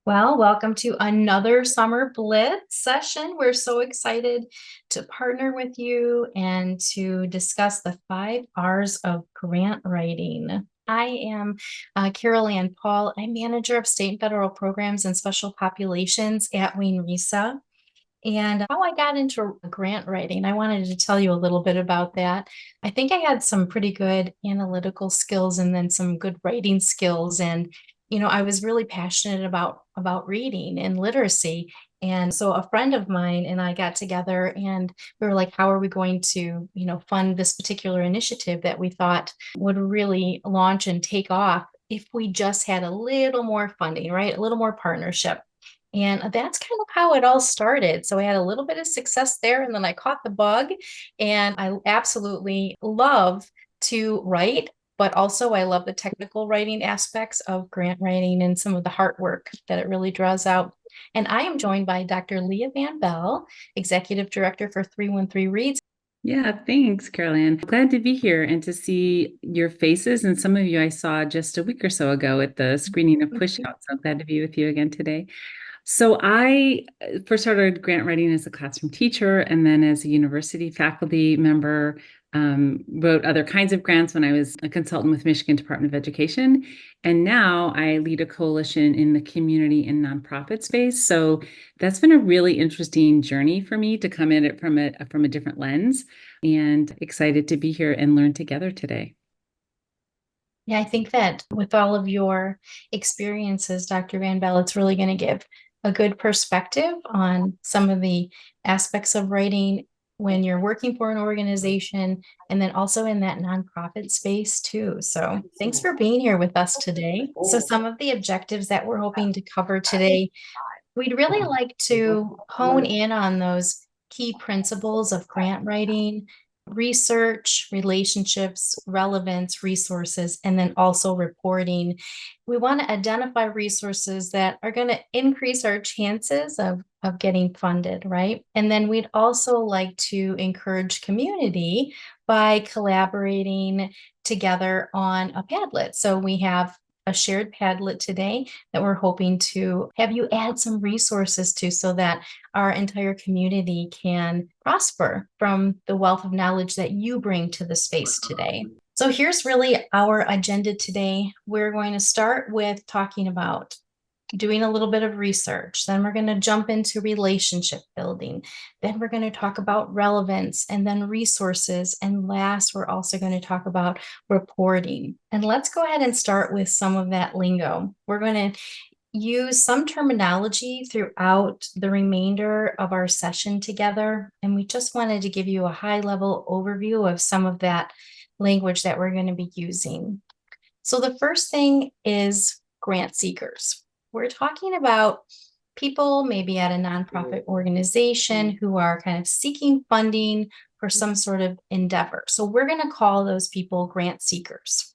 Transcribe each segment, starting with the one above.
Well, welcome to another summer Blitz session. We're so excited to partner with you and to discuss the 5 R's of grant writing. I am Carol Ann Paul. I'm manager of state and federal programs and special populations at Wayne Risa. And how I got into grant writing, I wanted to tell you a little bit about that. I think I had some pretty good analytical skills and then some good writing skills. And, I was really passionate about reading and literacy. And so a friend of mine and I got together and we were like, how are we going to, fund this particular initiative that we thought would really launch and take off if we just had a little more funding, right? A little more partnership. And that's kind of how it all started. So I had a little bit of success there, and then I caught the bug. And I absolutely love to write, but also I love the technical writing aspects of grant writing and some of the hard work that it really draws out. And I am joined by Dr. Leah Van Belle, Executive Director for 313 Reads. Yeah, thanks, Caroline. Glad to be here and to see your faces. And some of you I saw just a week or so ago at the screening of Push Out. So glad to be with you again today. So I first started grant writing as a classroom teacher and then as a university faculty member, wrote other kinds of grants when I was a consultant with Michigan Department of Education. And now I lead a coalition in the community and nonprofit space. So that's been a really interesting journey for me to come at it from a different lens, and excited to be here and learn together today. Yeah, I think that with all of your experiences, Dr. Van Bell, it's really going to give a good perspective on some of the aspects of writing when you're working for an organization and then also in that nonprofit space too. So thanks for being here with us today. So some of the objectives that we're hoping to cover today, we'd really like to hone in on those key principles of grant writing, research, relationships, relevance, resources, and then also reporting. We want to identify resources that are going to increase our chances of getting funded, right? And then we'd also like to encourage community by collaborating together on a Padlet. So we have a shared Padlet today that we're hoping to have you add some resources to so that our entire community can prosper from the wealth of knowledge that you bring to the space today. So here's really our agenda today. We're going to start with talking about doing a little bit of research. Then we're going to jump into relationship building. Then we're going to talk about relevance and then resources. And last, we're also going to talk about reporting. And let's go ahead and start with some of that lingo. We're going to use some terminology throughout the remainder of our session together. And we just wanted to give you a high level overview of some of that language that we're going to be using. So the first thing is grant seekers. We're talking about people maybe at a nonprofit organization who are kind of seeking funding for some sort of endeavor. So we're going to call those people grant seekers.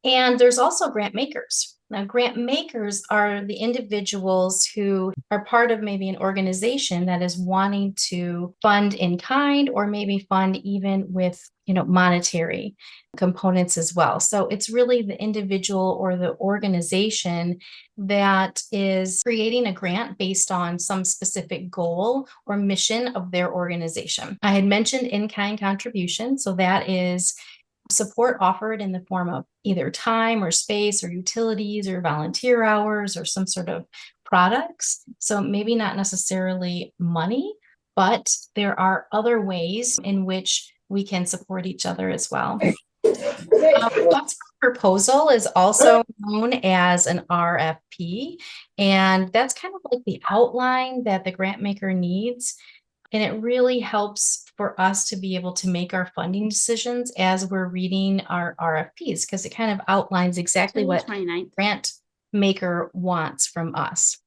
And there's also grant makers. Now, grant makers are the individuals who are part of maybe an organization that is wanting to fund in kind or maybe fund even with, monetary components as well. So it's really the individual or the organization that is creating a grant based on some specific goal or mission of their organization. I had mentioned in-kind contribution. So that is support offered in the form of either time or space or utilities or volunteer hours or some sort of products. So maybe not necessarily money, but there are other ways in which we can support each other as well. Request for proposal is also known as an RFP, and that's kind of like the outline that the grant maker needs. And it really helps for us to be able to make our funding decisions as we're reading our RFPs, because it kind of outlines exactly what grant maker wants from us.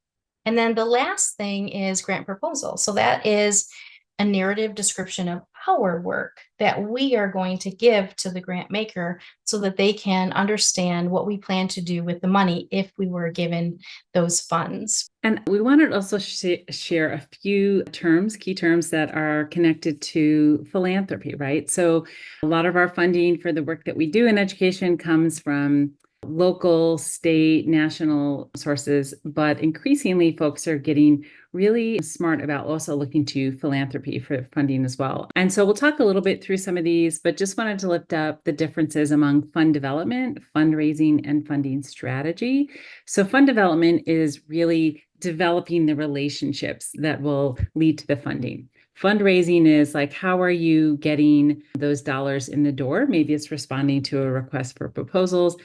And then the last thing is grant proposal. So that is a narrative description of our work that we are going to give to the grant maker so that they can understand what we plan to do with the money if we were given those funds. And we wanted to also share a few terms, key terms that are connected to philanthropy, right? So a lot of our funding for the work that we do in education comes from local, state, national sources, but increasingly folks are getting really smart about also looking to philanthropy for funding as well. And so we'll talk a little bit through some of these, but just wanted to lift up the differences among fund development, fundraising, and funding strategy. So fund development is really developing the relationships that will lead to the funding. Fundraising is like, how are you getting those dollars in the door? Maybe it's responding to a request for proposals.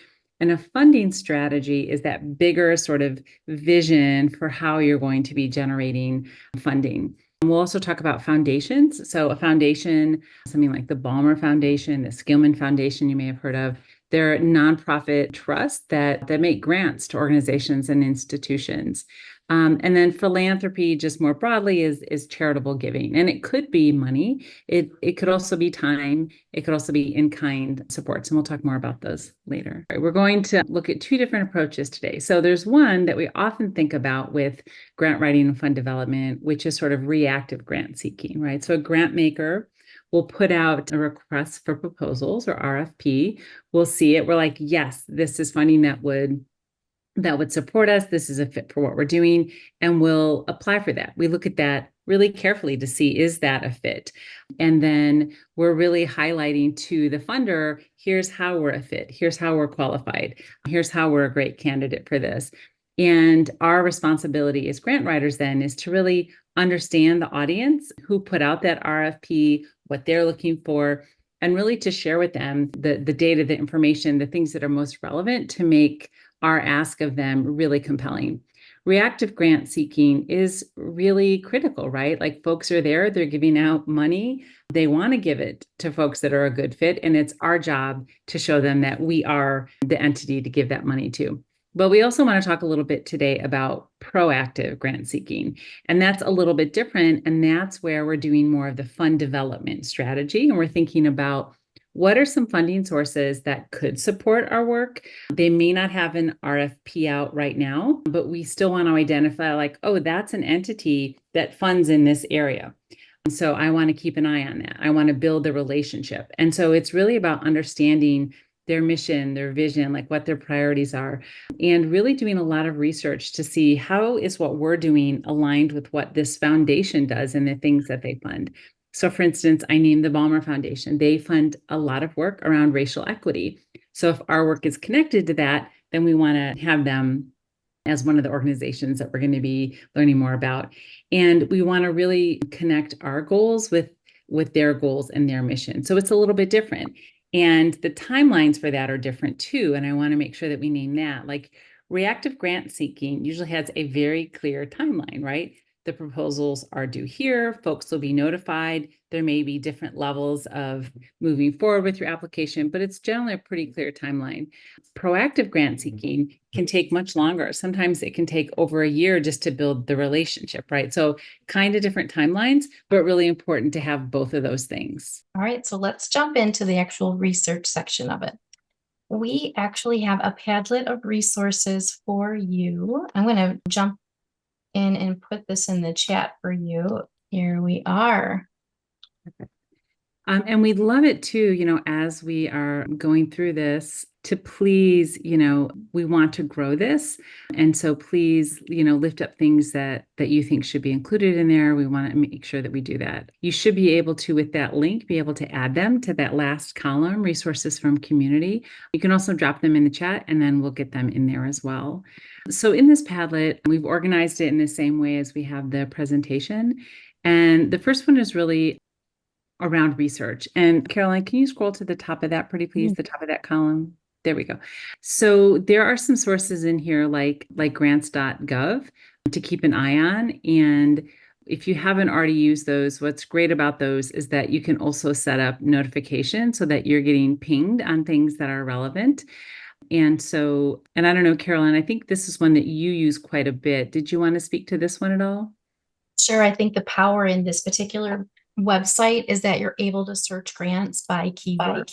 And a funding strategy is that bigger sort of vision for how you're going to be generating funding. And we'll also talk about foundations. So a foundation, something like the Balmer Foundation, the Skillman Foundation, you may have heard of, they're nonprofit trusts that make grants to organizations and institutions. And then philanthropy, just more broadly, is charitable giving. And it could be money. It could also be time. It could also be in-kind supports. And we'll talk more about those later. We're going to look at two different approaches today. So there's one that we often think about with grant writing and fund development, which is sort of reactive grant seeking, right? So a grant maker will put out a request for proposals or RFP. We'll see it. We're like, yes, this is funding that would support us. This is a fit for what we're doing, and we'll apply for that. We look at that really carefully to see, is that a fit? And then we're really highlighting to the funder, here's how we're a fit. Here's how we're qualified. Here's how we're a great candidate for this. And our responsibility as grant writers then is to really understand the audience who put out that RFP, what they're looking for, and really to share with them the data, the information, the things that are most relevant to make our ask of them really compelling. Reactive grant seeking is really critical, right? Like folks are there, they're giving out money. They want to give it to folks that are a good fit. And it's our job to show them that we are the entity to give that money to. But we also want to talk a little bit today about proactive grant seeking. And that's a little bit different. And that's where we're doing more of the fund development strategy. And we're thinking about what are some funding sources that could support our work? They may not have an RFP out right now, but we still want to identify like, oh, that's an entity that funds in this area. So I want to keep an eye on that. I want to build the relationship. And so it's really about understanding their mission, their vision, like what their priorities are, and really doing a lot of research to see how is what we're doing aligned with what this foundation does and the things that they fund. So for instance, I named the Balmer Foundation. They fund a lot of work around racial equity. So if our work is connected to that, then we want to have them as one of the organizations that we're going to be learning more about. And we want to really connect our goals with their goals and their mission. So it's a little bit different. And the timelines for that are different too. And I want to make sure that we name that. Like reactive grant seeking usually has a very clear timeline, right? The proposals are due here, folks will be notified. There may be different levels of moving forward with your application, but it's generally a pretty clear timeline. Proactive grant seeking can take much longer. Sometimes it can take over a year just to build the relationship, right? So kind of different timelines, but really important to have both of those things. All right, so let's jump into the actual research section of it. We actually have a Padlet of resources for you. I'm going to jump in and put this in the chat for you. Here we are. And we'd love it too, as we are going through this to please, we want to grow this. And so please, lift up things that you think should be included in there. We want to make sure that we do that. You should be able to, with that link, be able to add them to that last column, resources from community. You can also drop them in the chat and then we'll get them in there as well. So in this Padlet, we've organized it in the same way as we have the presentation. And the first one is really around research. And Caroline, can you scroll to the top of that pretty please, the top of that column? There we go. So there are some sources in here like grants.gov to keep an eye on. And if you haven't already used those, what's great about those is that you can also set up notifications so that you're getting pinged on things that are relevant. And I don't know, Caroline, I think this is one that you use quite a bit. Did you want to speak to this one at all? Sure. I think the power in this particular website is that you're able to search grants by keyword.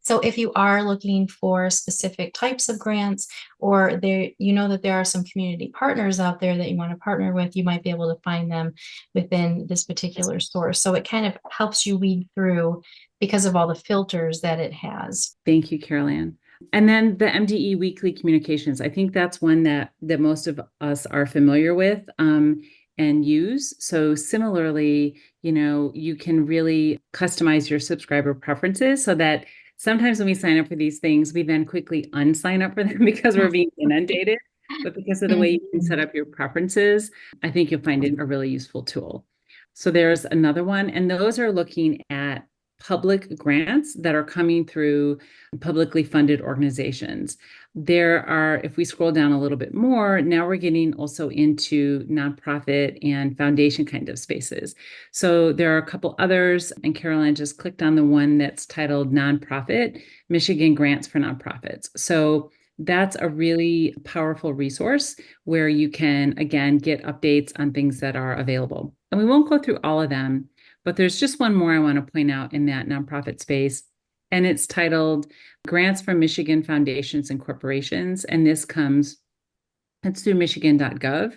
So if you are looking for specific types of grants, or that there are some community partners out there that you want to partner with, you might be able to find them within this particular source. So it kind of helps you weed through because of all the filters that it has. Thank you, Caroline. And then the MDE weekly communications, I think that's one that most of us are familiar with and use. So similarly, you can really customize your subscriber preferences so that sometimes when we sign up for these things, we then quickly unsign up for them because we're being inundated. But because of the way you can set up your preferences, I think you'll find it a really useful tool. So there's another one, and those are looking at public grants that are coming through publicly funded organizations. There are, if we scroll down a little bit more, now we're getting also into nonprofit and foundation kind of spaces. So there are a couple others, and Caroline just clicked on the one that's titled Nonprofit, Michigan Grants for Nonprofits. So that's a really powerful resource where you can, again, get updates on things that are available. And we won't go through all of them, but there's just one more I want to point out in that nonprofit space. And it's titled Grants from Michigan Foundations and Corporations. And it's through michigan.gov.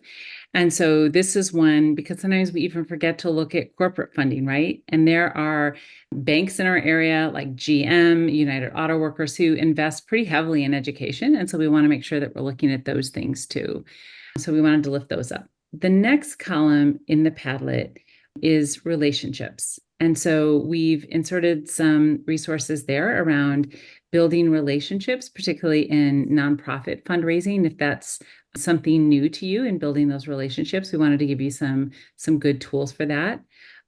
And so this is one, because sometimes we even forget to look at corporate funding, right? And there are banks in our area like GM, United Auto Workers, who invest pretty heavily in education. And so we want to make sure that we're looking at those things too. So we wanted to lift those up. The next column in the Padlet is relationships. And so we've inserted some resources there around building relationships, particularly in nonprofit fundraising. If that's something new to you in building those relationships, we wanted to give you some good tools for that.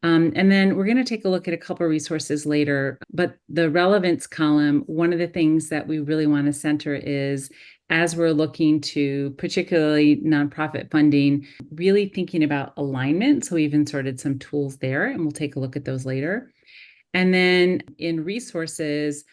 And then we're going to take a look at a couple of resources later, but the relevance column, one of the things that we really want to center is, as we're looking to particularly nonprofit funding, really thinking about alignment. So we've inserted some tools there, and we'll take a look at those later. And then in resources,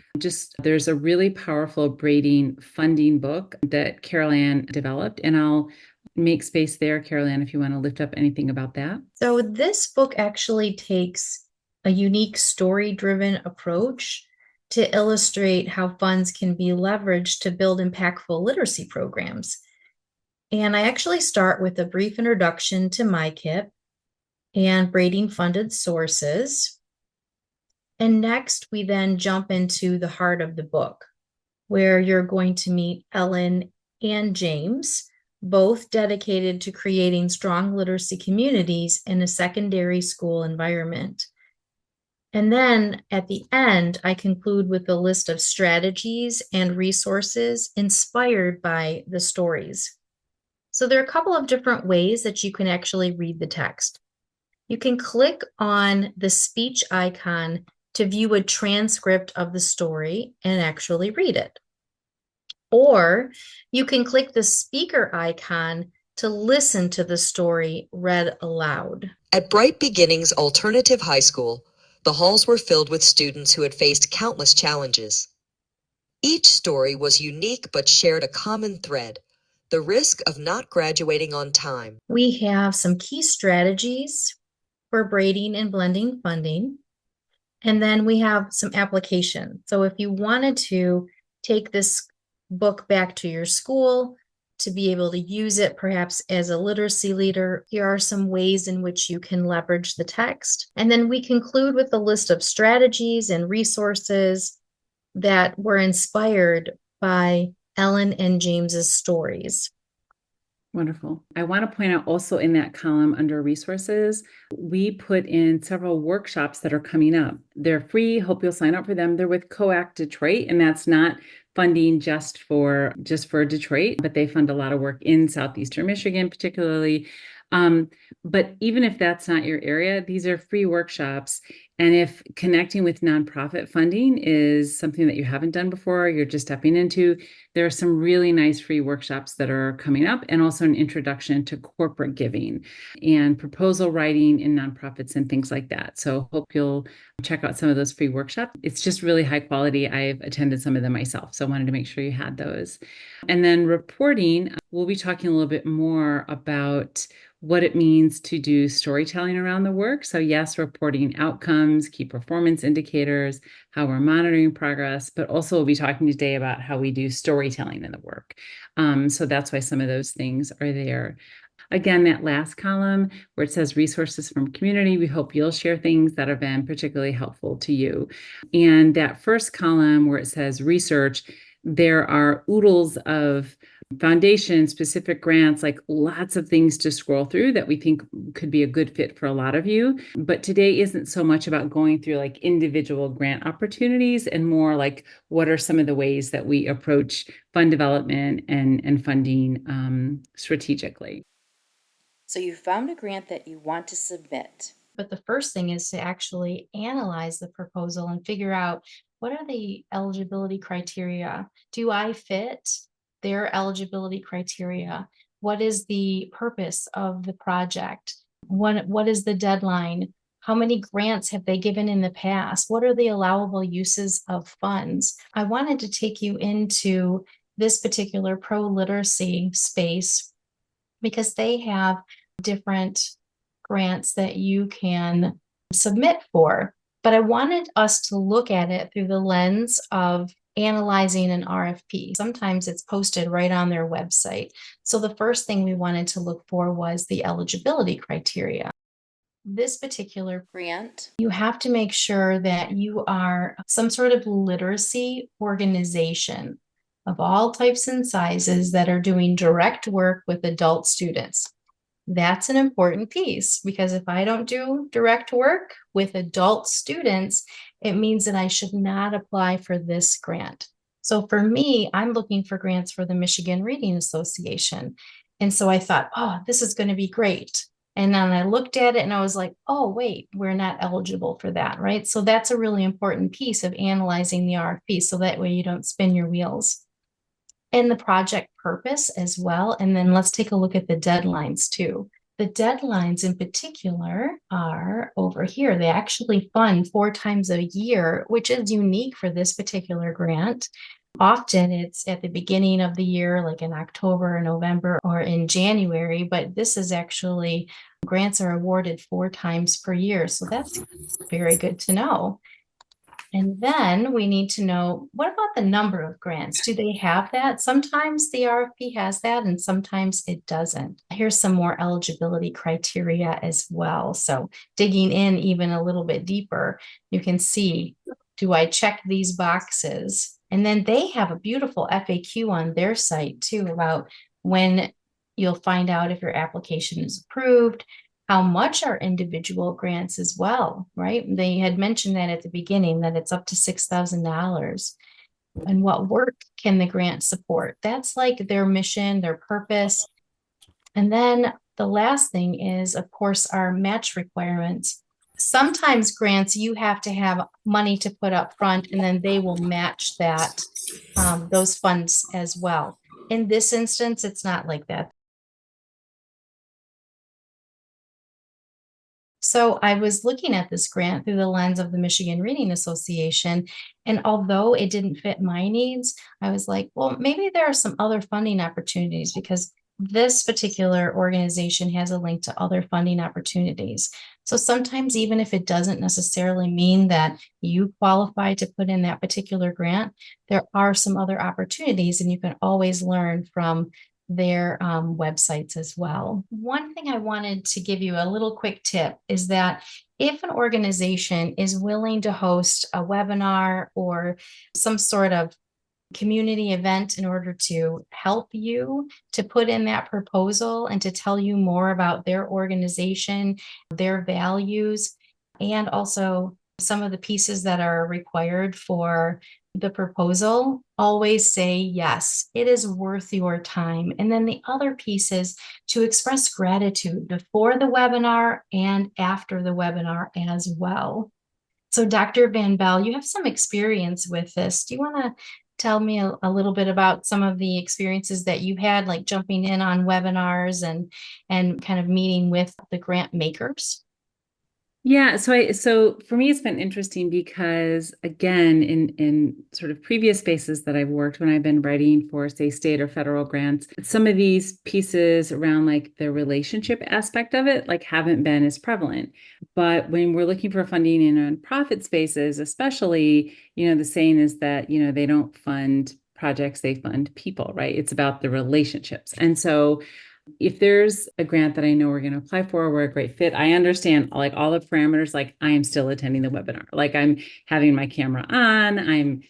there's a really powerful braiding funding book that Carol Ann developed, and I'll make space there, Carol Ann, if you want to lift up anything about that. So this book actually takes a unique story-driven approach to illustrate how funds can be leveraged to build impactful literacy programs. And I actually start with a brief introduction to MyKIP and braiding funded sources. And next, we then jump into the heart of the book, where you're going to meet Ellen and James, both dedicated to creating strong literacy communities in a secondary school environment. And then at the end, I conclude with a list of strategies and resources inspired by the stories. So there are a couple of different ways that you can actually read the text. You can click on the speech icon to view a transcript of the story and actually read it. Or you can click the speaker icon to listen to the story read aloud. At Bright Beginnings Alternative High School, the halls were filled with students who had faced countless challenges. Each story was unique but shared a common thread: the risk of not graduating on time. We have some key strategies for braiding and blending funding. And then we have some applications. So if you wanted to take this book back to your school to be able to use it perhaps as a literacy leader, here are some ways in which you can leverage the text. And then we conclude with a list of strategies and resources that were inspired by Ellen and James's stories. Wonderful. I want to point out also in that column under resources, we put in several workshops that are coming up. They're free. Hope you'll sign up for them. They're with COAC Detroit, and that's not funding just for Detroit, but they fund a lot of work in Southeastern Michigan, particularly. But even if that's not your area, these are free workshops. And if connecting with nonprofit funding is something that you haven't done before, you're just stepping into, there are some really nice free workshops that are coming up, and also an introduction to corporate giving and proposal writing in nonprofits and things like that. So hope you'll check out some of those free workshops. It's just really high quality. I've attended some of them myself, so I wanted to make sure you had those. And then reporting, we'll be talking a little bit more about what it means to do storytelling around the work. So yes, reporting outcomes, key performance indicators, how we're monitoring progress, but also we'll be talking today about how we do storytelling in the work. So that's why some of those things are there. Again, that last column where it says resources from community, we hope you'll share things that have been particularly helpful to you. And that first column where it says research, there are oodles of foundation specific grants, like lots of things to scroll through that we think could be a good fit for a lot of you. But today isn't so much about going through like individual grant opportunities and more like what are some of the ways that we approach fund development and funding strategically. So you found a grant that you want to submit. But the first thing is to actually analyze the proposal and figure out what are the eligibility criteria? Do I fit their eligibility criteria? What is the purpose of the project? What is the deadline? How many grants have they given in the past? What are the allowable uses of funds? I wanted to take you into this particular pro literacy space because they have different grants that you can submit for. But I wanted us to look at it through the lens of analyzing an RFP. Sometimes it's posted right on their website. So the first thing we wanted to look for was the eligibility criteria. This particular grant, you have to make sure that you are some sort of literacy organization of all types and sizes that are doing direct work with adult students. That's an important piece because if I don't do direct work with adult students, it means that I should not apply for this grant. So for me, I'm looking for grants for the Michigan Reading Association. And so I thought, oh, this is going to be great. And then I looked at it and I was like, oh, wait, we're not eligible for that, right? So that's a really important piece of analyzing the RFP. So that way you don't spin your wheels. And the project purpose as well. And then let's take a look at the deadlines too. The deadlines in particular are over here. They actually fund 4 times a year, which is unique for this particular grant. Often it's at the beginning of the year, like in October or November or in January, but this is actually grants are awarded 4 times per year. So that's very good to know. And then we need to know, what about the number of grants? Do they have that? Sometimes the RFP has that and sometimes it doesn't. Here's some more eligibility criteria as well. So digging in even a little bit deeper, you can see, do I check these boxes? And then they have a beautiful FAQ on their site too about when you'll find out if your application is approved, how much are individual grants as well, right? They had mentioned that at the beginning, that it's up to $6,000. And what work can the grant support? That's like their mission, their purpose. And then the last thing is, of course, our match requirements. Sometimes grants, you have to have money to put up front, and then they will match that, those funds as well. In this instance, it's not like that. So I was looking at this grant through the lens of the Michigan Reading Association. And although it didn't fit my needs, I was like, well, maybe there are some other funding opportunities because this particular organization has a link to other funding opportunities. So sometimes, even if it doesn't necessarily mean that you qualify to put in that particular grant, there are some other opportunities, and you can always learn from their websites as well. One thing I wanted to give you a little quick tip is that if an organization is willing to host a webinar or some sort of community event in order to help you to put in that proposal and to tell you more about their organization, their values, and also some of the pieces that are required for the proposal, always say yes, it is worth your time. And then the other piece is to express gratitude before the webinar and after the webinar as well. So Dr. Van Belle, you have some experience with this. Do you want to tell me a little bit about some of the experiences that you had, like jumping in on webinars and kind of meeting with the grant makers? Yeah, so for me, it's been interesting because again, in sort of previous spaces that I've worked when I've been writing for, say, state or federal grants, some of these pieces around like the relationship aspect of it, like haven't been as prevalent. But when we're looking for funding in nonprofit spaces, especially, the saying is that, they don't fund projects, they fund people, right? It's about the relationships. And so if there's a grant that I know we're going to apply for, we're a great fit, I understand like all the parameters, like I am still attending the webinar, like I'm having my camera on, I'm,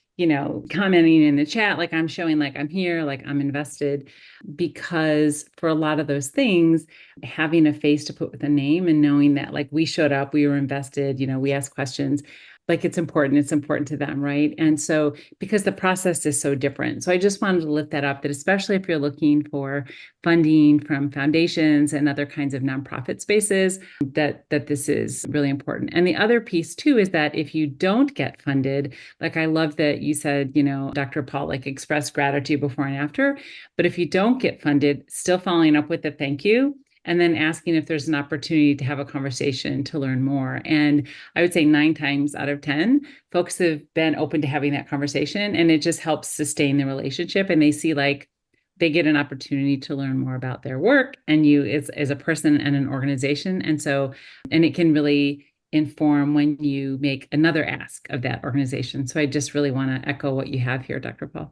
commenting in the chat, like I'm showing like I'm here, like I'm invested, because for a lot of those things, having a face to put with a name and knowing that like we showed up, we were invested, we asked questions, like it's important to them, right? And so because the process is so different. So I just wanted to lift that up, that especially if you're looking for funding from foundations and other kinds of nonprofit spaces, that this is really important. And the other piece too is that if you don't get funded, like I love that you said, Dr. Paul, like express gratitude before and after, but if you don't get funded, still following up with a thank you, and then asking if there's an opportunity to have a conversation to learn more. And I would say 9 times out of 10, folks have been open to having that conversation, and it just helps sustain the relationship. And they see like they get an opportunity to learn more about their work and you as a person and an organization. And it can really inform when you make another ask of that organization. So I just really want to echo what you have here, Dr. Paul.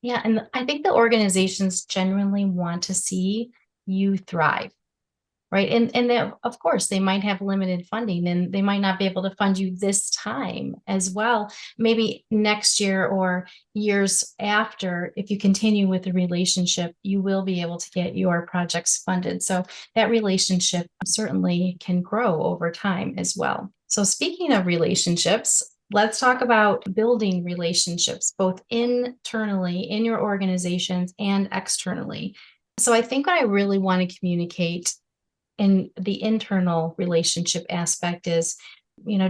Yeah, and I think the organizations genuinely want to see you thrive, right? And that, of course, they might have limited funding and they might not be able to fund you this time as well. Maybe next year or years after, if you continue with the relationship, you will be able to get your projects funded. So that relationship certainly can grow over time as well. So speaking of relationships, let's talk about building relationships, both internally in your organizations and externally. So I think what I really want to communicate in the internal relationship aspect is,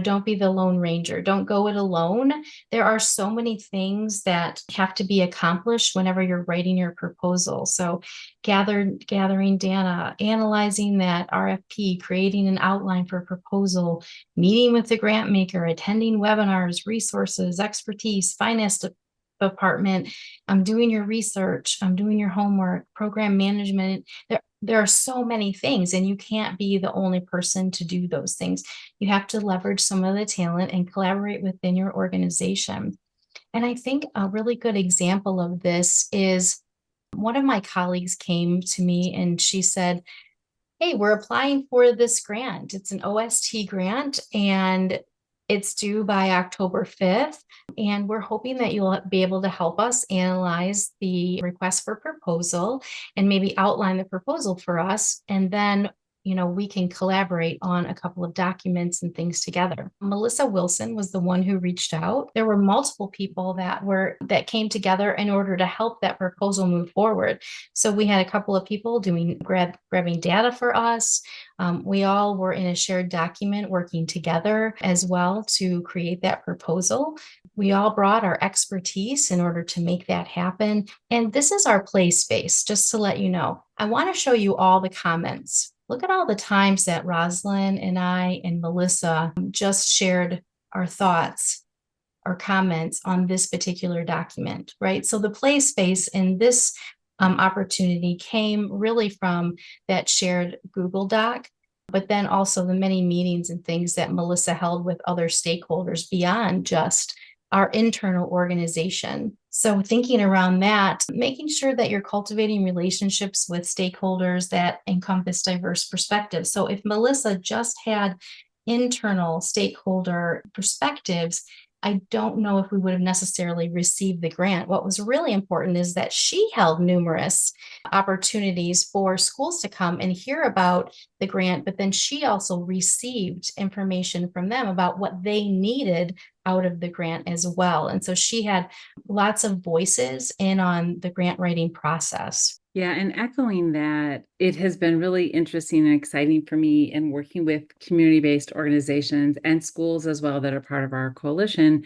don't be the lone ranger. Don't go it alone. There are so many things that have to be accomplished whenever you're writing your proposal. So gathering data, analyzing that RFP, creating an outline for a proposal, meeting with the grant maker, attending webinars, resources, expertise, finance department, doing your research, doing your homework, program management. There are so many things, and you can't be the only person to do those things. You have to leverage some of the talent and collaborate within your organization. And I think a really good example of this is one of my colleagues came to me and she said, "Hey, we're applying for this grant. It's an OST grant and it's due by October 5th. And we're hoping that you'll be able to help us analyze the request for proposal and maybe outline the proposal for us. And then we can collaborate on a couple of documents and things together." Melissa Wilson was the one who reached out. There were multiple people that came together in order to help that proposal move forward. So we had a couple of people grabbing data for us. We all were in a shared document working together as well to create that proposal. We all brought our expertise in order to make that happen. And this is our play space, just to let you know. I want to show you all the comments. Look at all the times that Rosalind and I and Melissa just shared our thoughts or comments on this particular document, right? So the play space in this opportunity came really from that shared Google Doc, but then also the many meetings and things that Melissa held with other stakeholders beyond just our internal organization. So thinking around that, making sure that you're cultivating relationships with stakeholders that encompass diverse perspectives. So if Melissa just had internal stakeholder perspectives, I don't know if we would have necessarily received the grant. What was really important is that she held numerous opportunities for schools to come and hear about the grant, but then she also received information from them about what they needed out of the grant as well. And so she had lots of voices in on the grant writing process. Yeah, and echoing that, it has been really interesting and exciting for me in working with community-based organizations and schools as well that are part of our coalition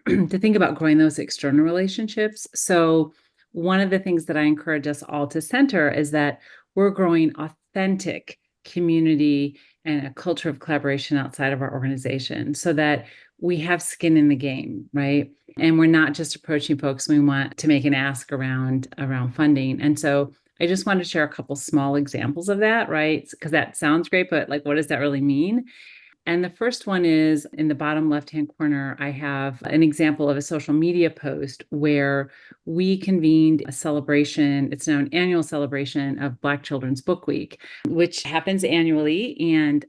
to think about growing those external relationships. So one of the things that I encourage us all to center is that we're growing authentic community and a culture of collaboration outside of our organization so that we have skin in the game, right? And we're not just approaching folks when we want to make an ask around funding. And so I just wanted to share a couple small examples of that, right? Because that sounds great, but like, what does that really mean? And the first one is in the bottom left-hand corner, I have an example of a social media post where we convened a celebration. It's now an annual celebration of Black Children's Book Week, which happens annually.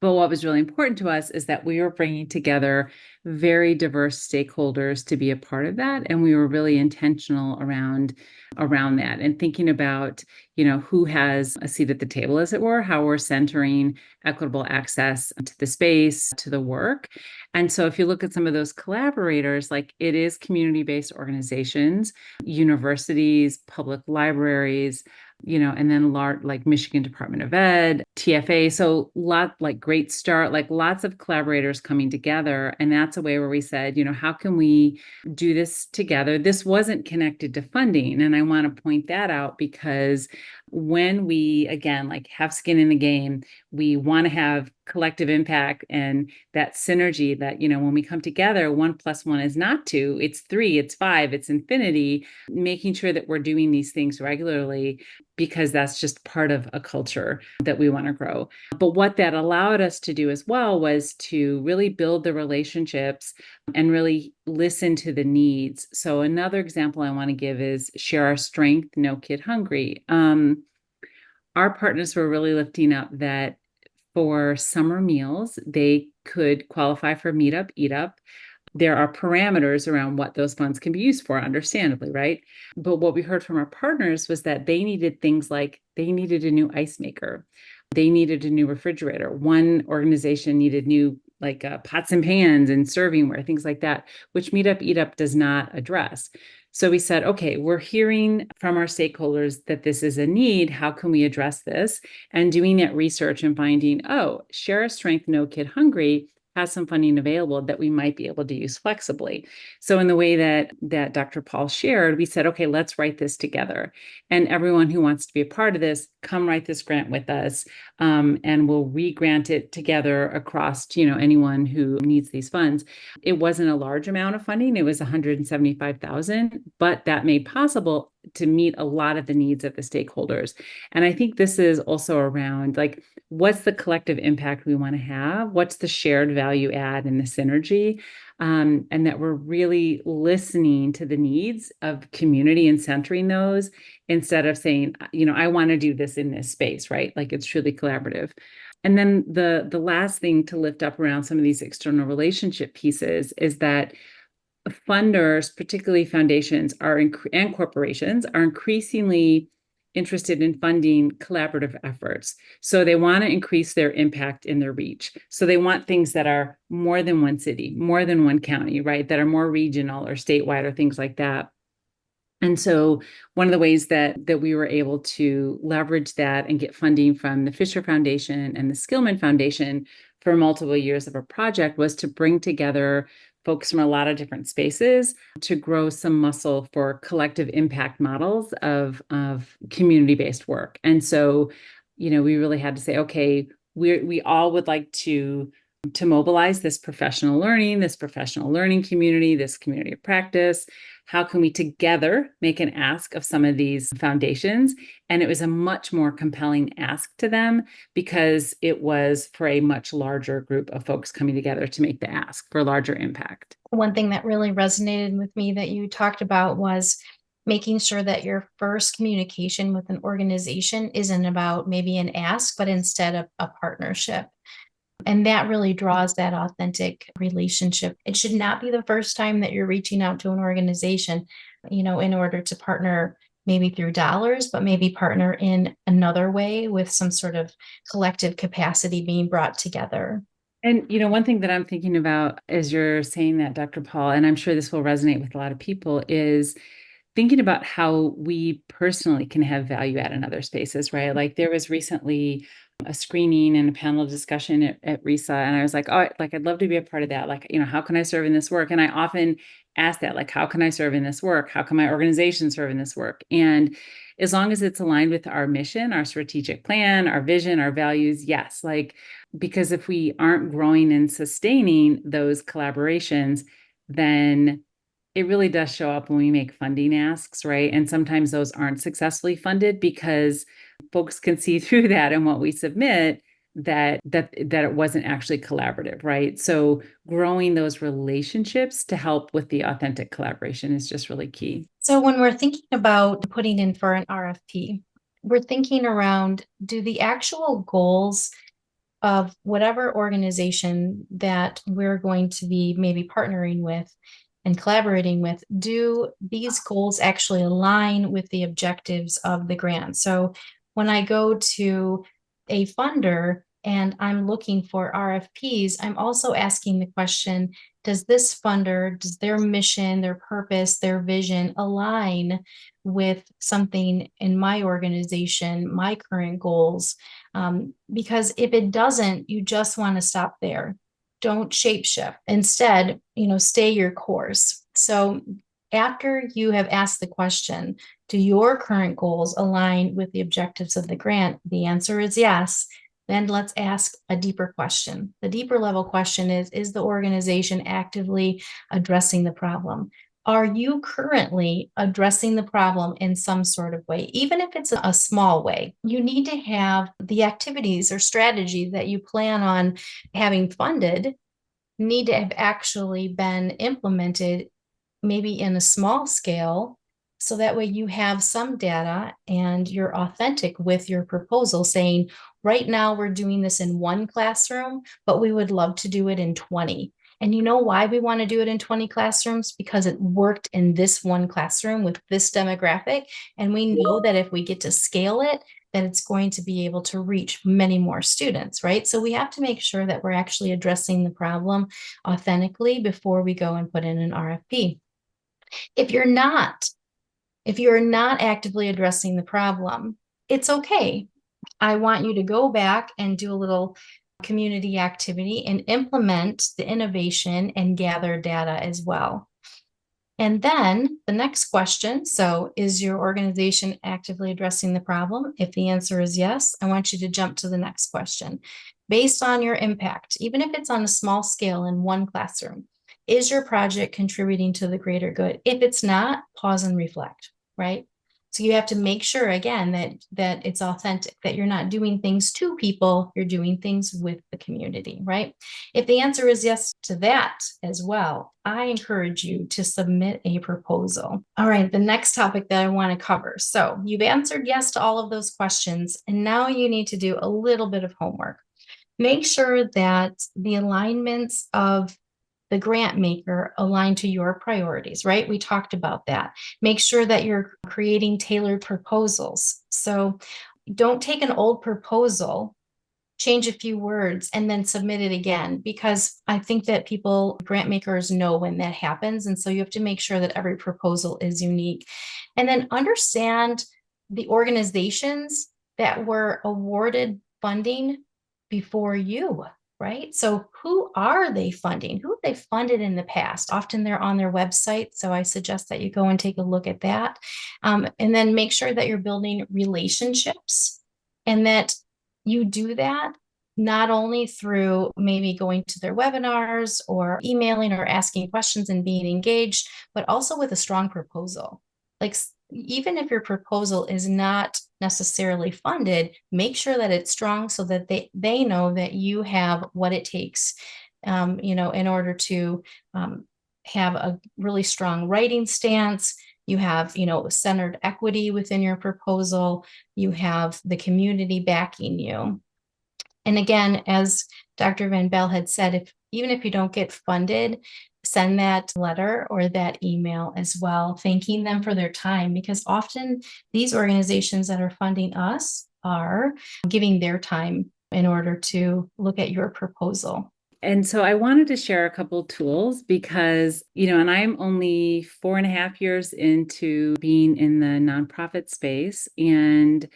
But what was really important to us is that we were bringing together very diverse stakeholders to be a part of that. And we were really intentional around that and thinking about, who has a seat at the table, as it were, how we're centering equitable access to the space, to the work. And so if you look at some of those collaborators, like it is community-based organizations, universities, public libraries, and then like Michigan Department of Ed, TFA. So great start, like lots of collaborators coming together. And that's a way where we said, how can we do this together? This wasn't connected to funding. And I want to point that out because when we, again, like have skin in the game, we want to have collective impact and that synergy that, when we come together, 1 + 1 is not 2, it's 3, it's 5, it's infinity, making sure that we're doing these things regularly because that's just part of a culture that we want to grow. But what that allowed us to do as well was to really build the relationships and really listen to the needs. So another example I want to give is Share Our Strength, No Kid Hungry. Our partners were really lifting up that for summer meals, they could qualify for Meetup, Eat Up. There are parameters around what those funds can be used for, understandably, right? But what we heard from our partners was that they needed things like they needed a new ice maker. They needed a new refrigerator. One organization needed new pots and pans and servingware, things like that, which Meetup, Eat Up does not address. So we said, okay, we're hearing from our stakeholders that this is a need. How can we address this? And doing that research and finding, Share a Strength, No Kid Hungry has some funding available that we might be able to use flexibly. So in the way that Dr. Paul shared, we said, okay, let's write this together. And everyone who wants to be a part of this, come write this grant with us. And we'll re-grant it together across, anyone who needs these funds. It wasn't a large amount of funding. It was $175,000, but that made possible to meet a lot of the needs of the stakeholders. And I think this is also around what's the collective impact we want to have? What's the shared value add and the synergy? And that we're really listening to the needs of community and centering those instead of saying, I want to do this in this space, right? Like it's truly collaborative. And then the last thing to lift up around some of these external relationship pieces is that funders, particularly foundations and corporations, are increasingly interested in funding collaborative efforts. So they want to increase their impact in their reach. So they want things that are more than one city, more than one county, right? That are more regional or statewide or things like that. And so one of the ways that we were able to leverage that and get funding from the Fisher Foundation and the Skillman Foundation for multiple years of a project was to bring together folks from a lot of different spaces to grow some muscle for collective impact models of community-based work. And so, we really had to say, okay, we all would like to mobilize this professional learning community, this community of practice. How can we together make an ask of some of these foundations? And it was a much more compelling ask to them because it was for a much larger group of folks coming together to make the ask for larger impact. One thing that really resonated with me that you talked about was making sure that your first communication with an organization isn't about maybe an ask, but instead of a partnership. And that really draws that authentic relationship. It should not be the first time that you're reaching out to an organization, in order to partner maybe through dollars, but maybe partner in another way with some sort of collective capacity being brought together. And, one thing that I'm thinking about as you're saying that, Dr. Paul, and I'm sure this will resonate with a lot of people, is thinking about how we personally can have value add in other spaces, right? Like there was recently a screening and a panel discussion at RISA, and I was like, I'd love to be a part of that. How can I serve in this work? And I often ask that, how can I serve in this work? How can my organization serve in this work? And as long as it's aligned with our mission, our strategic plan, our vision, our values, yes, because if we aren't growing and sustaining those collaborations, then it really does show up when we make funding asks, right? And sometimes those aren't successfully funded because folks can see through that and what we submit, that it wasn't actually collaborative, right? So growing those relationships to help with the authentic collaboration is just really key. So when we're thinking about putting in for an RFP, we're thinking around, do the actual goals of whatever organization that we're going to be maybe partnering with and collaborating with, do these goals actually align with the objectives of the grant? So when I go to a funder and I'm looking for RFPs, I'm also asking the question, does this funder, does their mission, their purpose, their vision align with something in my organization, my current goals? Because if it doesn't, you just want to stop there. Don't shapeshift. Instead, stay your course. So after you have asked the question, do your current goals align with the objectives of the grant? The answer is yes. Then let's ask a deeper question. The deeper level question is the organization actively addressing the problem? Are you currently addressing the problem in some sort of way? Even if it's a small way, you need to have the activities or strategies that you plan on having funded need to have actually been implemented, maybe in a small scale. So that way you have some data and you're authentic with your proposal, saying, right now we're doing this in one classroom, but we would love to do it in 20. And you know why we want to do it in 20 classrooms? Because it worked in this one classroom with this demographic. And we know that if we get to scale it, then it's going to be able to reach many more students, right? So we have to make sure that we're actually addressing the problem authentically before we go and put in an RFP. If you're not actively addressing the problem, it's okay. I want you to go back and do a little community activity and implement the innovation and gather data as well. And then the next question, so is your organization actively addressing the problem? If the answer is yes, I want you to jump to the next question. Based on your impact, even if it's on a small scale in one classroom, is your project contributing to the greater good? If it's not, pause and reflect, right? So you have to make sure, again, that it's authentic, that you're not doing things to people, you're doing things with the community, right? If the answer is yes to that as well, I encourage you to submit a proposal. All right, the next topic that I want to cover. So you've answered yes to all of those questions, and now you need to do a little bit of homework. Make sure that the alignments of the grant maker align to your priorities, right? We talked about that. Make sure that you're creating tailored proposals. So don't take an old proposal, change a few words, and then submit it again, because I think that grant makers know when that happens. And so you have to make sure that every proposal is unique. And then understand the organizations that were awarded funding before you, right? So who are they funding? Who have they funded in the past? Often they're on their website. So I suggest that you go and take a look at that. And then make sure that you're building relationships, and that you do that not only through maybe going to their webinars or emailing or asking questions and being engaged, but also with a strong proposal. Like, even if your proposal is not necessarily funded, make sure that it's strong so that they know that you have what it takes, in order to have a really strong writing stance. You have, centered equity within your proposal. You have the community backing you. And again, as Dr. Van Belle had said, even if you don't get funded, send that letter or that email as well, thanking them for their time, because often these organizations that are funding us are giving their time in order to look at your proposal. And so I wanted to share a couple tools because, and I'm only 4.5 years into being in the nonprofit space, and,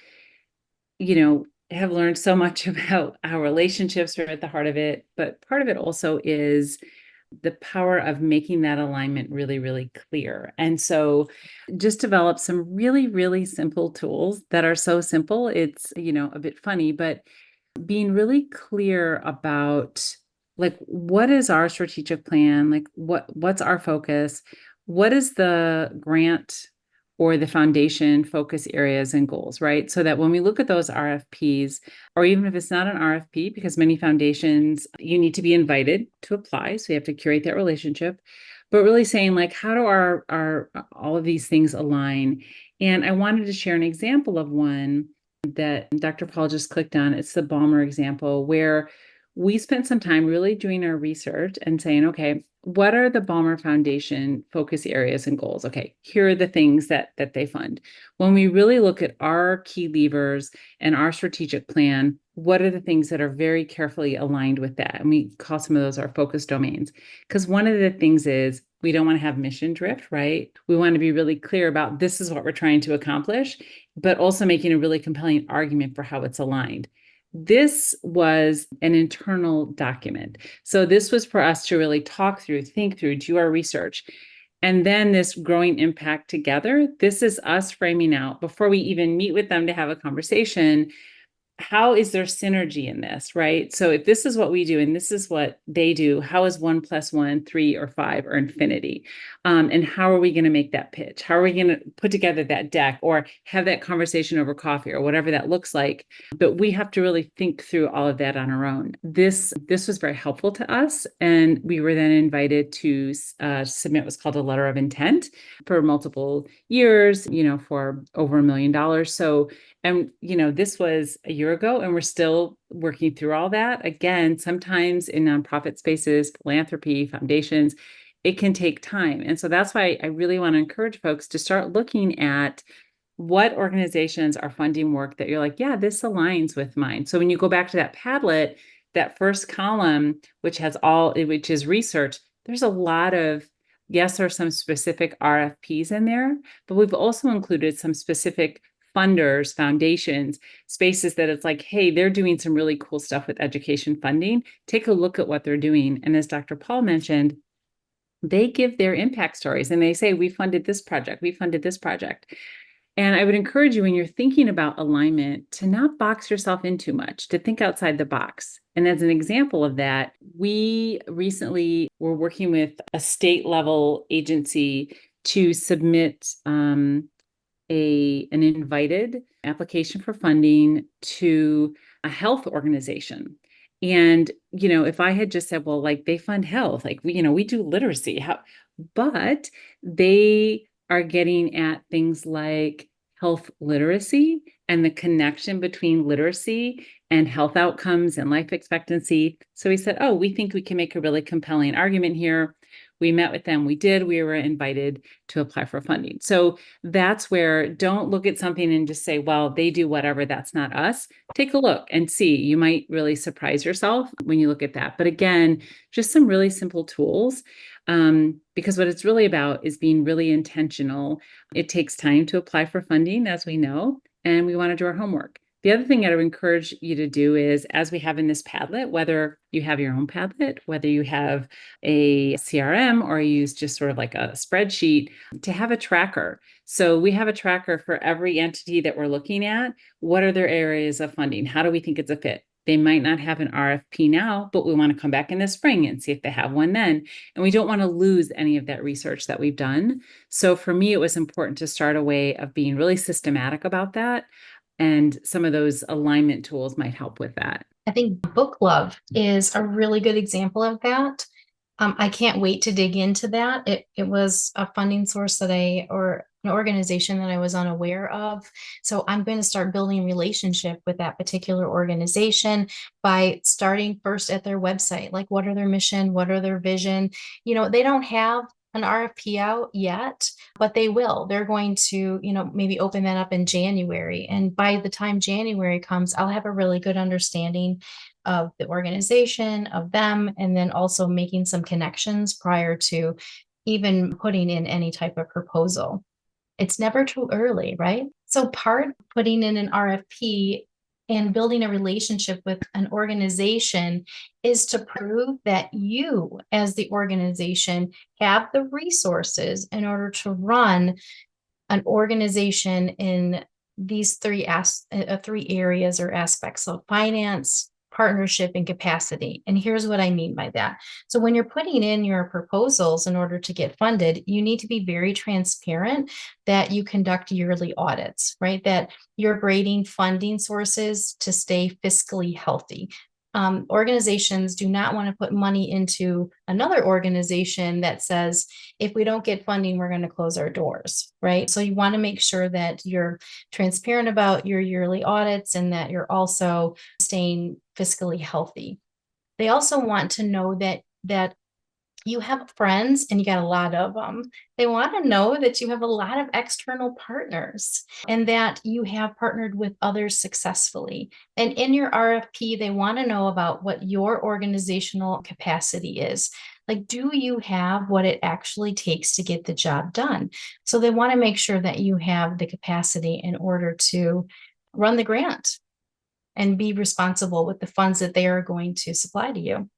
have learned so much about how relationships are at the heart of it. But part of it also is the power of making that alignment really, really clear. And so just develop some really, really simple tools that are so simple. It's, a bit funny, but being really clear about, like, what is our strategic plan? Like, what's our focus? What is the grant or the foundation focus areas and goals, right? So that when we look at those RFPs, or even if it's not an RFP, because many foundations, you need to be invited to apply. So you have to curate that relationship, but really saying like, how do our all of these things align? And I wanted to share an example of one that Dr. Paul just clicked on. It's the Balmer example, where we spent some time really doing our research and saying, okay, what are the Balmer Foundation focus areas and goals? Okay, here are the things that they fund. When we really look at our key levers and our strategic plan, what are the things that are very carefully aligned with that? And we call some of those our focus domains. Because one of the things is we don't want to have mission drift, right? We want to be really clear about this is what we're trying to accomplish, but also making a really compelling argument for how it's aligned. This was an internal document. So this was for us to really talk through, think through, do our research. And then this growing impact together, this is us framing out before we even meet with them to have a conversation. How is there synergy in this, right? So if this is what we do and this is what they do, how is 1 + 1, 3 or 5 or infinity? And how are we going to make that pitch? How are we going to put together that deck or have that conversation over coffee or whatever that looks like? But we have to really think through all of that on our own. This was very helpful to us. And we were then invited to submit what's called a letter of intent for multiple years, for over $1 million. So, and, this was a year ago, and we're still working through all that. Again, sometimes in nonprofit spaces, philanthropy, foundations, it can take time. And so that's why I really want to encourage folks to start looking at what organizations are funding work that you're like, yeah, this aligns with mine. So when you go back to that Padlet, that first column, which is research, there's a lot of, yes, there are some specific RFPs in there, but we've also included some specific funders, foundations, spaces that it's like, hey, they're doing some really cool stuff with education funding. Take a look at what they're doing. And as Dr. Paul mentioned, they give their impact stories and they say, we funded this project, we funded this project. And I would encourage you when you're thinking about alignment to not box yourself in too much, to think outside the box. And as an example of that, we recently were working with a state level agency to submit an invited application for funding to a health organization. And, if I had just said, well, like they fund health, like we do literacy, but they are getting at things like health literacy and the connection between literacy and health outcomes and life expectancy. So we said, oh, we think we can make a really compelling argument here. We met with them. We were invited to apply for funding. So that's where don't look at something and just say, well, they do whatever, that's not us. Take a look and see. You might really surprise yourself when you look at that. But again, just some really simple tools. Because what it's really about is being really intentional. It takes time to apply for funding, as we know, and we want to do our homework. The other thing I would encourage you to do is, as we have in this Padlet, whether you have your own Padlet, whether you have a CRM or you use just sort of like a spreadsheet, to have a tracker. So we have a tracker for every entity that we're looking at. What are their areas of funding? How do we think it's a fit? They might not have an RFP now, but we want to come back in the spring and see if they have one then. And we don't want to lose any of that research that we've done. So for me, it was important to start a way of being really systematic about that. And some of those alignment tools might help with that. I think Book Love is a really good example of that. I can't wait to dig into that. It was a funding source or an organization that I was unaware of. So I'm going to start building relationship with that particular organization by starting first at their website. Like, what are their mission? What are their vision? They don't have an RFP out yet, but they will. They're going to, maybe open that up in January. And by the time January comes, I'll have a really good understanding of the organization, of them, and then also making some connections prior to even putting in any type of proposal. It's never too early, right? So part of putting in an RFP and building a relationship with an organization is to prove that you, as the organization, have the resources in order to run an organization in these three areas or aspects. So finance, partnership, and capacity. And here's what I mean by that. So when you're putting in your proposals in order to get funded, you need to be very transparent that you conduct yearly audits, right? That you're grading funding sources to stay fiscally healthy. Organizations do not want to put money into another organization that says, if we don't get funding, we're going to close our doors, right? So you want to make sure that you're transparent about your yearly audits and that you're also staying fiscally healthy. They also want to know that you have friends and you got a lot of them. They want to know that you have a lot of external partners and that you have partnered with others successfully. And in your RFP, they want to know about what your organizational capacity is. Like, do you have what it actually takes to get the job done? So they want to make sure that you have the capacity in order to run the grant and be responsible with the funds that they are going to supply to you.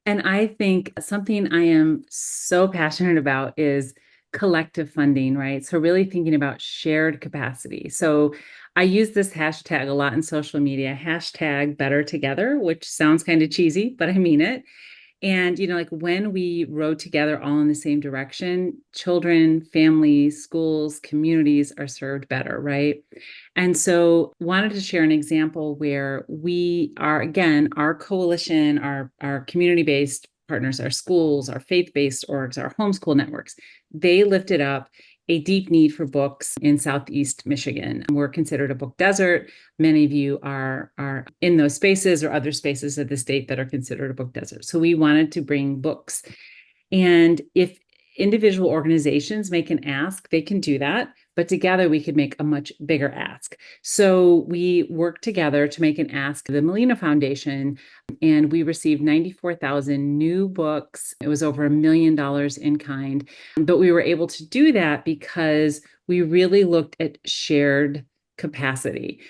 And I think something I am so passionate about is collective funding, right? So really thinking about shared capacity. So I use this hashtag a lot in social media, hashtag better together, which sounds kind of cheesy, but I mean it. And, like when we row together all in the same direction, children, families, schools, communities are served better, right? And so wanted to share an example where we are, again, our coalition, our community-based partners, our schools, our faith-based orgs, our homeschool networks, they lifted up a deep need for books in Southeast Michigan. We're considered a book desert. Many of you are in those spaces or other spaces of the state that are considered a book desert. So we wanted to bring books. And if individual organizations make an ask, they can do that. But together we could make a much bigger ask. So we worked together to make an ask to the Molina Foundation, and we received 94,000 new books. It was over $1 million in kind. But we were able to do that because we really looked at shared capacity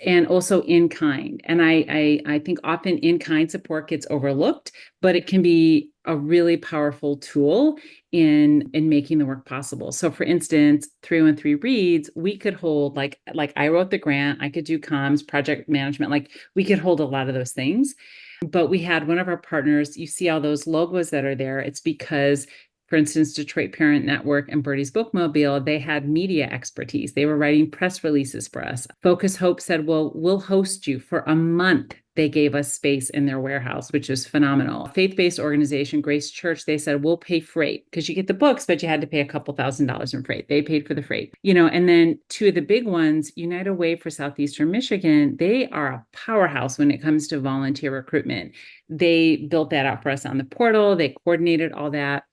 and also in kind. And I think often in kind support gets overlooked, but it can be a really powerful tool in making the work possible. So for instance, 313 Reads, we could hold like I wrote the grant, I could do comms, project management, like we could hold a lot of those things. But we had one of our partners, you see all those logos that are there, it's because, for instance, Detroit Parent Network and Birdie's Bookmobile, they had media expertise. They were writing press releases for us. Focus Hope said, well, we'll host you for a month. They gave us space in their warehouse, which is phenomenal. Faith-based organization, Grace Church, they said, we'll pay freight because you get the books, but you had to pay a couple $1,000s in freight. They paid for the freight, and then two of the big ones, United Way for Southeastern Michigan, they are a powerhouse when it comes to volunteer recruitment. They built that out for us on the portal. They coordinated all that.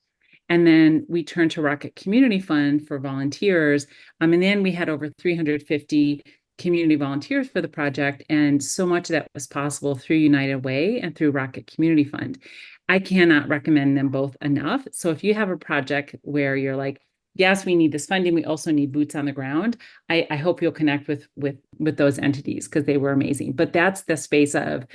And then we turned to Rocket Community Fund for volunteers. And then we had over 350 community volunteers for the project. And so much of that was possible through United Way and through Rocket Community Fund. I cannot recommend them both enough. So if you have a project where you're like, yes, we need this funding, we also need boots on the ground, I hope you'll connect with those entities because they were amazing. But that's the space of,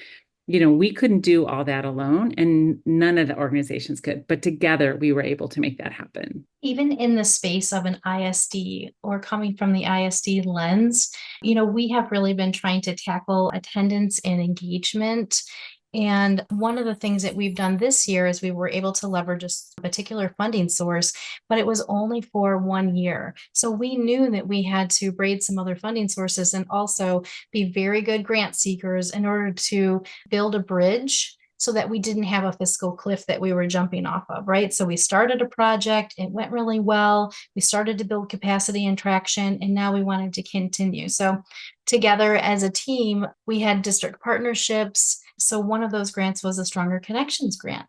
we couldn't do all that alone and none of the organizations could, but together we were able to make that happen. Even in the space of an ISD or coming from the ISD lens, we have really been trying to tackle attendance and engagement. And one of the things that we've done this year is we were able to leverage a particular funding source, but it was only for 1 year. So we knew that we had to braid some other funding sources and also be very good grant seekers in order to build a bridge so that we didn't have a fiscal cliff that we were jumping off of, right? So we started a project, it went really well. We started to build capacity and traction, and now we wanted to continue. So together as a team, we had district partnerships. So one of those grants was a Stronger Connections grant.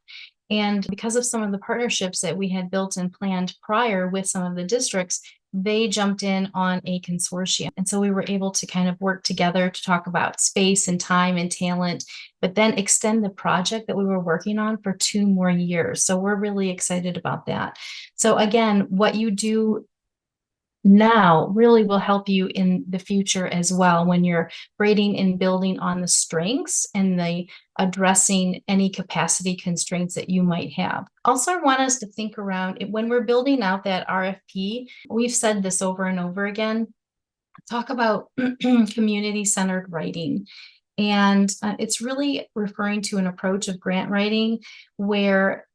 And because of some of the partnerships that we had built and planned prior with some of the districts, they jumped in on a consortium. And so we were able to kind of work together to talk about space and time and talent, but then extend the project that we were working on for 2 more years. So we're really excited about that. So again, what you do now really will help you in the future as well when you're grading and building on the strengths and the addressing any capacity constraints that you might have. Also, I want us to think around it when we're building out that RFP. We've said this over and over again. Talk about community-centered writing. And it's really referring to an approach of grant writing where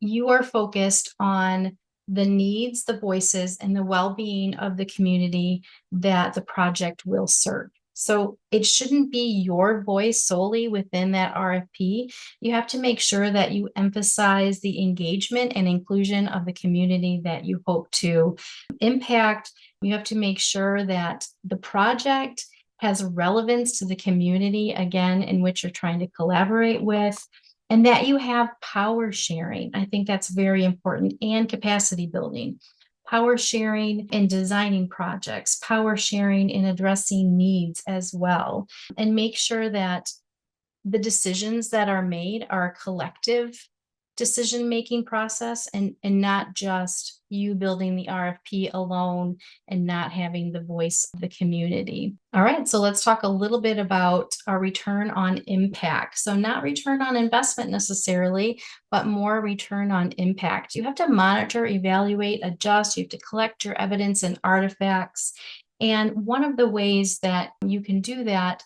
you are focused on the needs, the voices, and the well-being of the community that the project will serve. So it shouldn't be your voice solely within that RFP. You have to make sure that you emphasize the engagement and inclusion of the community that you hope to impact. You have to make sure that the project has relevance to the community, again, in which you're trying to collaborate with, and that you have power sharing. I think that's very important, and capacity building. Power sharing in designing projects, power sharing in addressing needs as well, and make sure that the decisions that are made are a collective decision-making process and not just you building the RFP alone and not having the voice of the community. All right, so let's talk a little bit about our return on impact. So not return on investment necessarily, but more return on impact. You have to monitor, evaluate, adjust. You have to collect your evidence and artifacts. And one of the ways that you can do that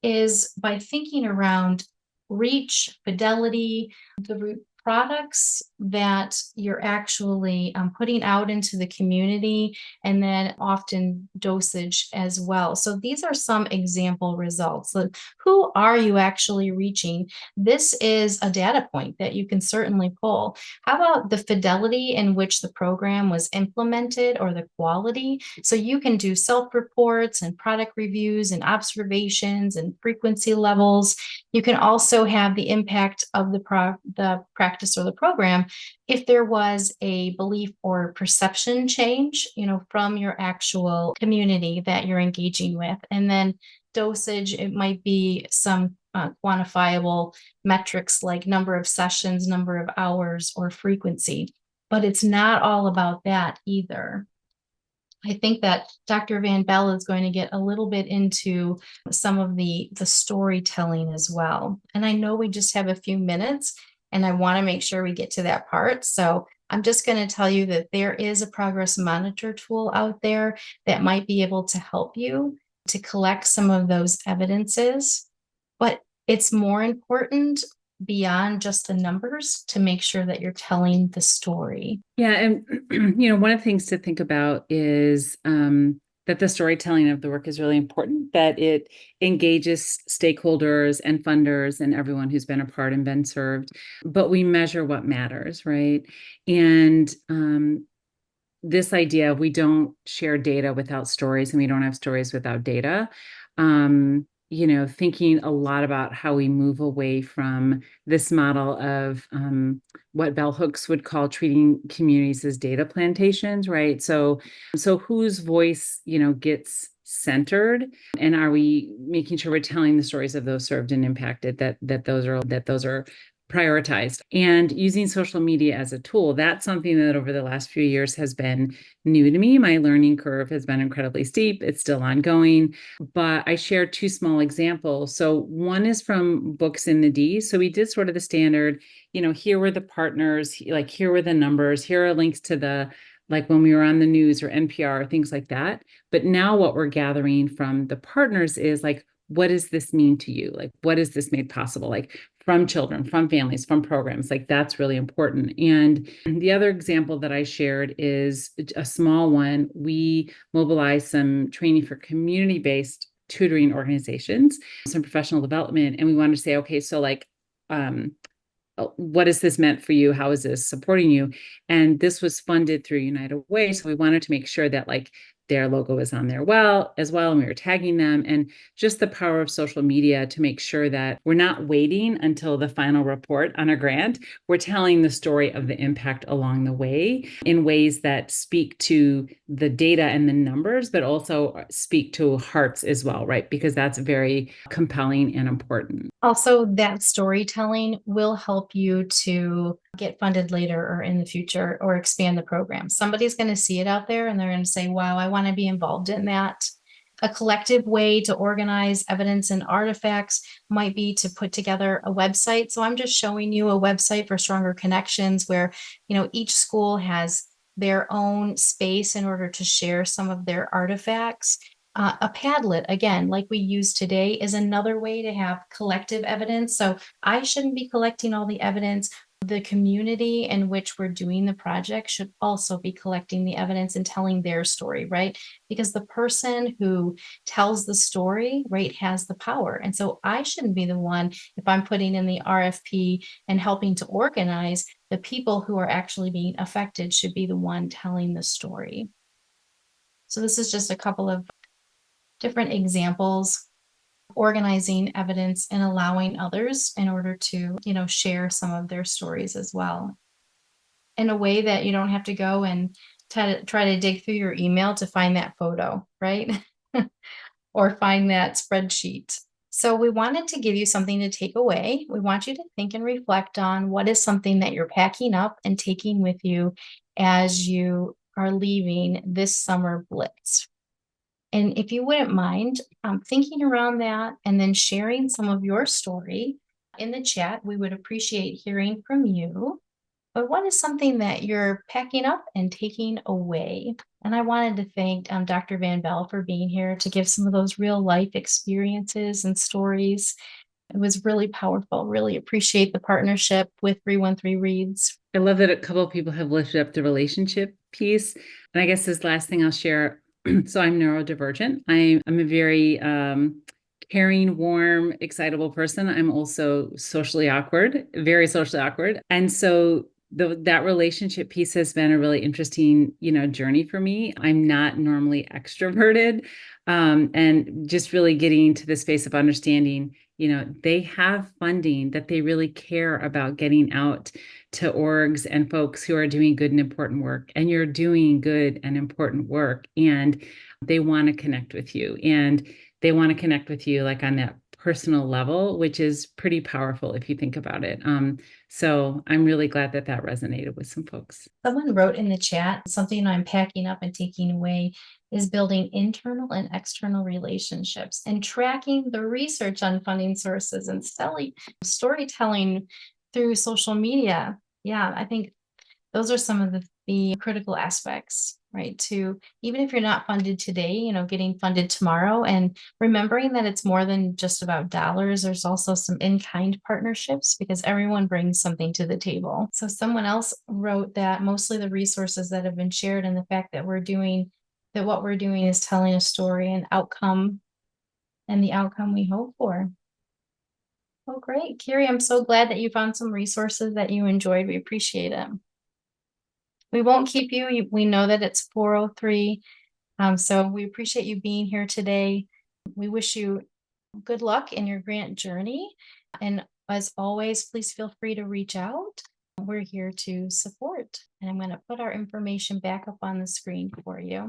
is by thinking around reach, fidelity, the products that you're actually putting out into the community, and then often dosage as well. So these are some example results. Like, who are you actually reaching? This is a data point that you can certainly pull. How about the fidelity in which the program was implemented, or the quality? So you can do self-reports and product reviews and observations and frequency levels. You can also have the impact of the practice or the program if there was a belief or perception change, from your actual community that you're engaging with. And then dosage, it might be some quantifiable metrics like number of sessions, number of hours, or frequency. But it's not all about that either. I think that Dr. Van Belle is going to get a little bit into some of the storytelling as well. And I know we just have a few minutes, and I want to make sure we get to that part. So I'm just going to tell you that there is a progress monitor tool out there that might be able to help you to collect some of those evidences. But it's more important beyond just the numbers to make sure that you're telling the story. Yeah. And, one of the things to think about is that the storytelling of the work is really important, that it engages stakeholders and funders and everyone who's been a part and been served, but we measure what matters, right? And this idea of we don't share data without stories, and we don't have stories without data. Thinking a lot about how we move away from this model of what bell hooks would call treating communities as data plantations, right? So whose voice, gets centered, and are we making sure we're telling the stories of those served and impacted, that those are prioritized, and using social media as a tool. That's something that over the last few years has been new to me. My learning curve has been incredibly steep. It's still ongoing, but I share two small examples. So one is from Books in the D. So we did sort of the standard, here were the partners, like here were the numbers, here are links to the, like when we were on the news or NPR, things like that. But now what we're gathering from the partners is like, what does this mean to you? Like, what has this made possible? Like from children, from families, from programs, like that's really important. And the other example that I shared is a small one. We mobilized some training for community-based tutoring organizations, some professional development. And we wanted to say, okay, so like, what has this meant for you? How is this supporting you? And this was funded through United Way. So we wanted to make sure that like their logo was on there as well. And we were tagging them, and just the power of social media to make sure that we're not waiting until the final report on a grant. We're telling the story of the impact along the way in ways that speak to the data and the numbers, but also speak to hearts as well, right? Because that's very compelling and important. Also, that storytelling will help you to get funded later or in the future, or expand the program. Somebody's going to see it out there and they're going to say, wow, I want to be involved in that. A collective way to organize evidence and artifacts might be to put together a website. So I'm just showing you a website for Stronger Connections where, each school has their own space in order to share some of their artifacts. A Padlet, again, like we use today, is another way to have collective evidence. So I shouldn't be collecting all the evidence. The community in which we're doing the project should also be collecting the evidence and telling their story, right? Because the person who tells the story, right, has the power. And so I shouldn't be the one, if I'm putting in the RFP and helping to organize, the people who are actually being affected should be the one telling the story. So this is just a couple of different examples, organizing evidence and allowing others in order to, share some of their stories as well, in a way that you don't have to go and try to dig through your email to find that photo, right? Or find that spreadsheet. So we wanted to give you something to take away. We want you to think and reflect on what is something that you're packing up and taking with you as you are leaving this summer Blitz. And if you wouldn't mind thinking around that and then sharing some of your story in the chat, we would appreciate hearing from you. But what is something that you're packing up and taking away? And I wanted to thank Dr. Van Belle for being here to give some of those real life experiences and stories. It was really powerful. Really appreciate the partnership with 313 Reads. I love that a couple of people have lifted up the relationship piece. And I guess this last thing I'll share. So I'm neurodivergent. I'm a very caring, warm, excitable person. I'm also socially awkward, very socially awkward. And so that relationship piece has been a really interesting, journey for me. I'm not normally extroverted. And just really getting to the space of understanding, they have funding that they really care about getting out to orgs and folks who are doing good and important work, and you're doing good and important work, and they want to connect with you, and they want to connect with you like on that personal level, which is pretty powerful if you think about it. So I'm really glad that resonated with some folks. Someone wrote in the chat, something I'm packing up and taking away is building internal and external relationships and tracking the research on funding sources and storytelling through social media. Yeah, I think those are some of the critical aspects, right? To even if you're not funded today, getting funded tomorrow, and remembering that it's more than just about dollars. There's also some in-kind partnerships because everyone brings something to the table. So someone else wrote that mostly the resources that have been shared and the fact that what we're doing is telling a story and outcome, and the outcome we hope for. Oh, great. Carrie, I'm so glad that you found some resources that you enjoyed. We appreciate it. We won't keep you. We know that it's 4:03. So we appreciate you being here today. We wish you good luck in your grant journey. And as always, please feel free to reach out. We're here to support. And I'm going to put our information back up on the screen for you.